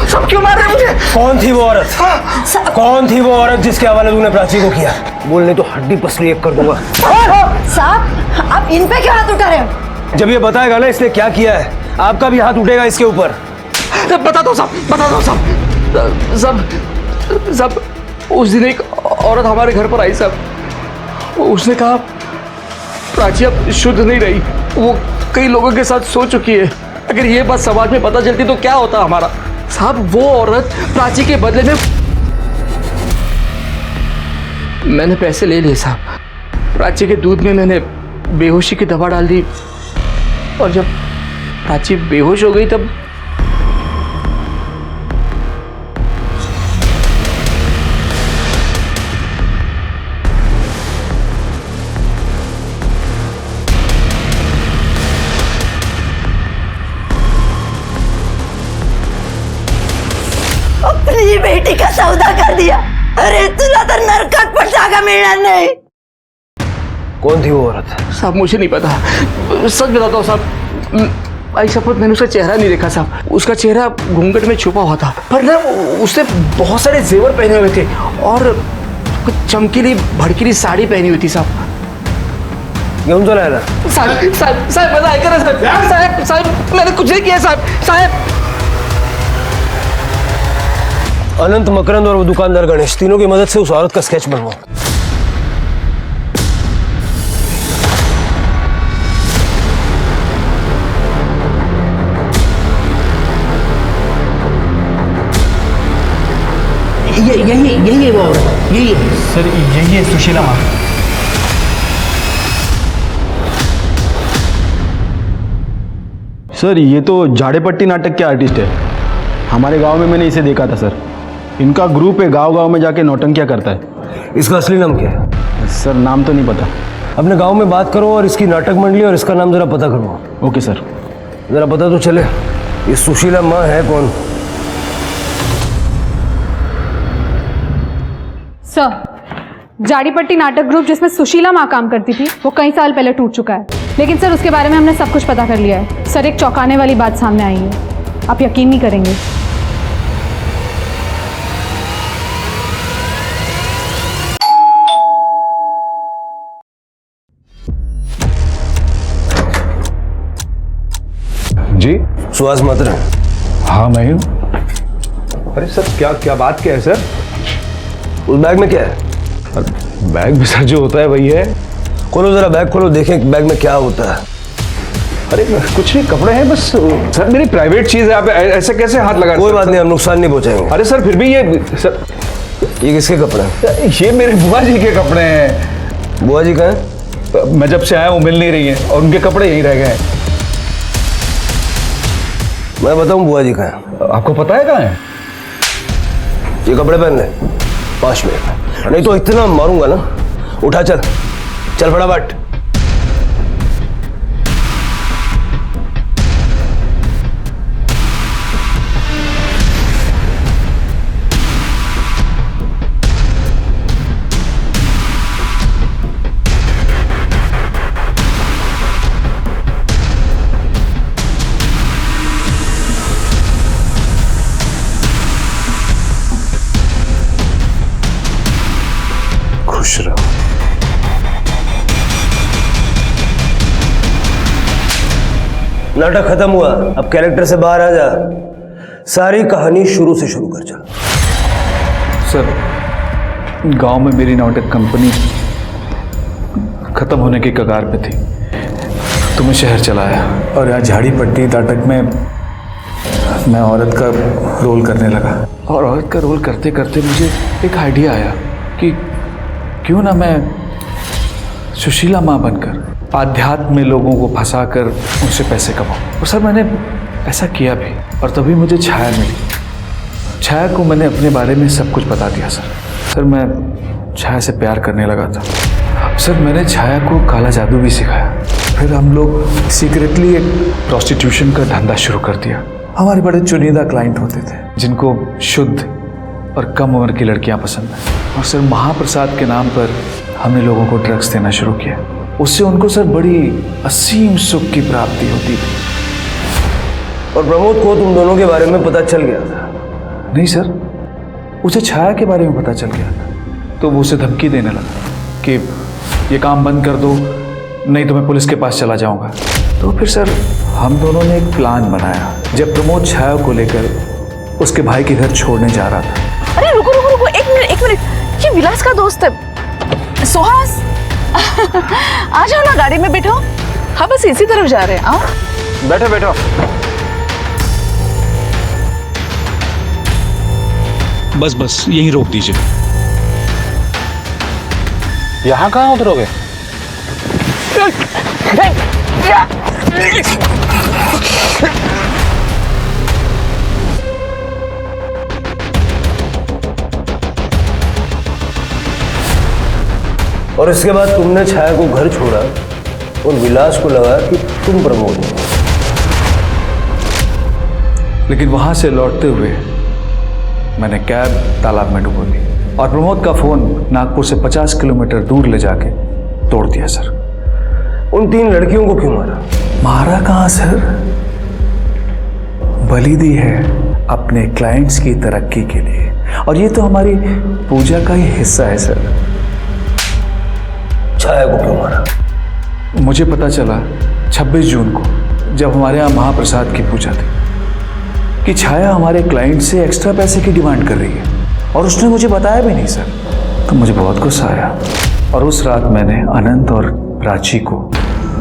सब क्यों मार रहे मुझे? कौन थी वो औरत? कौन थी वो औरत जिसके हवाले तूने प्राची को किया? बोलने तो हड्डी पसली एक कर दूंगा। साहब, आप इन पे क्यों हाथ उठा रहे हो? जब ये बताएगा ना इसने क्या किया है, आपका भी हाथ उठेगा इसके ऊपर। बता दो साहब, बता दो साहब। साहब, उस दिन एक औरत हमारे घर पर आई साहब। उसने कहा प्राची अब शुद्ध नहीं रही, वो कई लोगों के साथ सो चुकी है। अगर ये बात समाज में पता चलती तो क्या होता हमारा? साहब, वो औरत प्राची के बदले में मैंने पैसे ले लिए साहब। प्राची के दूध में मैंने बेहोशी की दवा डाल दी, और जब प्राची बेहोश हो गई तब अपनी बेटी का सौदा कर दिया। अरे तुला तर नरकात पण जागा मिळणार नाही। कौन थी वो औरत? साहब, मुझे नहीं पता, सच बताता हूँ साहब। आई शपथ, मैंने उसका चेहरा नहीं देखा साहब। उसका चेहरा घूंघट में छुपा हुआ था, पर ना उसने बहुत सारे जेवर पहने हुए थे और कुछ चमकीली भड़कीली साड़ी पहनी हुई थी साहब। घेऊन चला याला। साहब मजा ऐका ना साहब, मैंने कुछ नहीं किया साहब। अनंत, मकरंद और वो दुकानदार गणेश, तीनों की मदद से उस औरत का स्केच बनवाओ। यही है वो औरत, यही है सर, यही है सुशीला माँ। सर ये तो झाड़ेपट्टी नाटक के आर्टिस्ट है, हमारे गांव में मैंने इसे देखा था सर। इनका ग्रुप है, गांव-गांव में जाके नौटंकियां करता है। इसका असली नाम क्या है? सर नाम तो नहीं पता। अपने गांव में बात करो और इसकी नाटक मंडली और इसका नाम जरा पता करो। Okay sir. जरा पता तो चले ये सुशीला माँ है कौन? सर, जाड़ीपट्टी नाटक ग्रुप जिसमें सुशीला माँ काम करती थी वो कई साल पहले टूट चुका है, लेकिन सर उसके बारे में हमने सब कुछ पता कर लिया है। सर, एक चौंकाने वाली बात सामने आई है, आप यकीन नहीं करेंगे। जी सुहास मात्र। हाँ मैं हूँ। अरे सर, क्या बात क्या है सर? उस बैग में क्या है? बैग में सर जो होता है वही है। खोलो जरा बैग, खोलो, देखें बैग में क्या होता है। अरे कुछ नहीं, कपड़े हैं बस। सर मेरी प्राइवेट चीज है, आप ऐसे कैसे हाथ लगा? कोई बात नहीं, हम नुकसान नहीं पहुंचाएंगे। अरे सर फिर भी ये सर, ये किसके कपड़े हैं? ये मेरे बुआ जी के कपड़े हैं। बुआ जी कहाँ हैं? मैं जब से आया वो मिल नहीं रही हैं और उनके कपड़े यहीं रह गए हैं। मैं बताऊं बुआ जी कहाँ हैं? आपको पता है कहाँ है? ये कपड़े पहन ले 5 मिनट, नहीं तो इतना मारूंगा ना। उठा, चल फटाफट। खुश रहो। नाटक खत्म हुआ, अब कैरेक्टर से बाहर आ जा। सारी कहानी शुरू से शुरू कर चल। सर, गांव में मेरी नाटक कंपनी खत्म होने की कगार पे थी, तो मैं शहर चला आया और यहाँ झाड़ी पट्टी नाटक में मैं औरत का रोल करने लगा। और औरत का रोल करते करते मुझे एक आइडिया आया कि क्यों ना मैं सुशीला माँ बनकर आध्यात्म में लोगों को फंसाकर उनसे पैसे कमाऊं। और सर, मैंने ऐसा किया भी, और तभी मुझे छाया मिली। छाया को मैंने अपने बारे में सब कुछ बता दिया सर, मैं छाया से प्यार करने लगा था। सर, मैंने छाया को काला जादू भी सिखाया। फिर हम लोग सीक्रेटली एक प्रोस्टिट्यूशन का धंधा शुरू कर दिया। हमारे बड़े चुनिंदा क्लाइंट होते थे जिनको शुद्ध और कम उम्र की लड़कियां पसंद हैं। और सर, महाप्रसाद के नाम पर हमने लोगों को ड्रग्स देना शुरू किया। उससे उनको सर बड़ी असीम सुख की प्राप्ति होती थी। और प्रमोद को तुम दोनों के बारे में पता चल गया था? नहीं सर, उसे छाया के बारे में पता चल गया था, तो वो उसे धमकी देने लगा कि ये काम बंद कर दो, नहीं तो मैं पुलिस के पास चला जाऊंगा। तो फिर सर, हम दोनों ने एक प्लान बनाया। जब प्रमोद छाया को लेकर उसके भाई के घर छोड़ने जा रहा था। अरे रुको रुको रुको, एक मिनट, ये विलास का दोस्त है सुहास। आ जाओ ना, गाड़ी में बैठो। हाँ, बस इसी तरफ जा रहे हैं। आओ, बैठो बैठो। बस यहीं रोक दीजिए। यहाँ कहाँ उतरोगे? और इसके बाद तुमने छाया को घर छोड़ा और विलास को लगा कि तुम प्रमोद हो। लेकिन वहां से लौटते हुए मैंने कैब तालाब में डुबो दी और प्रमोद का फोन नागपुर से 50 किलोमीटर दूर ले जाके तोड़ दिया सर। उन 3 लड़कियों को क्यों मारा? मारा कहाँ सर, बलि दी है अपने क्लाइंट्स की तरक्की के लिए, और ये तो हमारी पूजा का ही हिस्सा है सर। छाया को क्यों मारा? मुझे पता चला 26 जून को, जब हमारे यहाँ महाप्रसाद की पूजा थी, कि छाया हमारे क्लाइंट से एक्स्ट्रा पैसे की डिमांड कर रही है, और उसने मुझे बताया भी नहीं सर। तो मुझे बहुत गुस्सा आया, और उस रात मैंने अनंत और प्राची को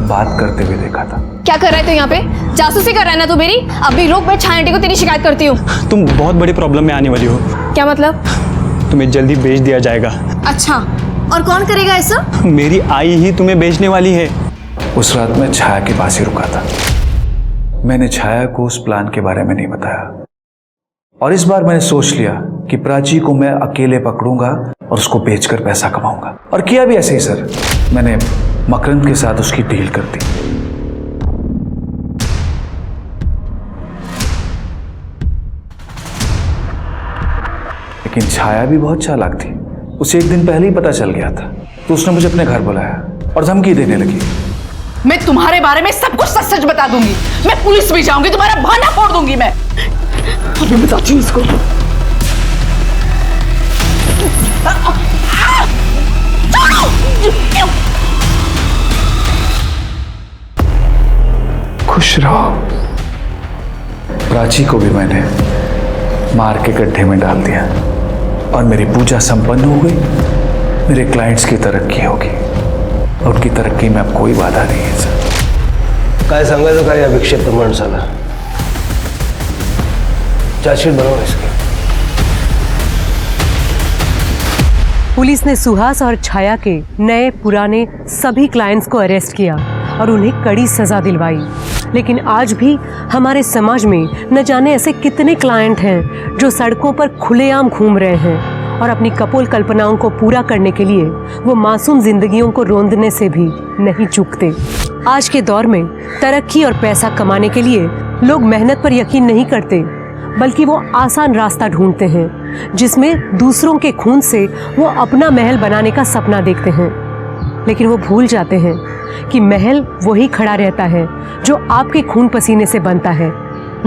बात करते हुए देखा था। क्या कर रहा है तू यहाँ पे? जासूसी कर रहा है ना तू मेरी? अभी रुक, मैं छाया आंटी को तेरी शिकायत करती हूँ। तुम बहुत बड़ी प्रॉब्लम में आने वाली हो। क्या मतलब? तुम्हें जल्दी बेच दिया जाएगा। अच्छा, और कौन करेगा ऐसा? मेरी आई ही तुम्हें बेचने वाली है। उस रात मैं छाया के पास ही रुका था। मैंने छाया को उस प्लान के बारे में नहीं बताया, और इस बार मैंने सोच लिया कि प्राची को मैं अकेले पकड़ूंगा और उसको बेचकर पैसा कमाऊंगा। और किया भी ऐसे ही सर। मैंने मकरंद के साथ उसकी डील कर दी। लेकिन छाया भी बहुत चालाक थी। उसे एक दिन पहले ही पता चल गया था, तो उसने मुझे अपने घर बुलाया और धमकी देने लगी। मैं तुम्हारे बारे में सब कुछ सच सच बता दूंगी। मैं पुलिस भी जाऊंगी, तुम्हारा बहाना फोड़ दूंगी मैं। अभी बताती हूँ इसको। खुश रहो। प्राची को भी मैंने मार के गड्ढे में डाल दिया, और मेरी पूजा संपन्न हो गई। मेरे क्लाइंट्स की तरक्की होगी, और उनकी तरक्की में अब कोई बाधा नहीं है सर। काय सांगायचं काय या विक्षिप्त माणसाला? चार्जशीट बनाओ इसकी। पुलिस ने सुहास और छाया के नए पुराने सभी क्लाइंट्स को अरेस्ट किया और उन्हें कड़ी सजा दिलवाई। लेकिन आज भी हमारे समाज में न जाने ऐसे कितने क्लाइंट हैं जो सड़कों पर खुलेआम घूम रहे हैं और अपनी कपोल कल्पनाओं को पूरा करने के लिए वो मासूम जिंदगियों को रोंदने से भी नहीं चूकते। आज के दौर में तरक्की और पैसा कमाने के लिए लोग मेहनत पर यकीन नहीं करते, बल्कि वो आसान रास्ता ढूंढते हैं जिसमें दूसरों के खून से वो अपना महल बनाने का सपना देखते हैं। लेकिन वो भूल जाते हैं कि महल वही खड़ा रहता है जो आपके खून पसीने से बनता है,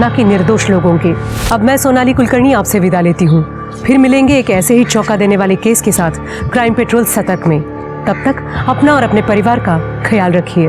ना कि निर्दोष लोगों के। अब मैं सोनाली कुलकर्णी आपसे विदा लेती हूँ। फिर मिलेंगे एक ऐसे ही चौंका देने वाले केस के साथ क्राइम पेट्रोल सतर्क में। तब तक अपना और अपने परिवार का ख्याल रखिए।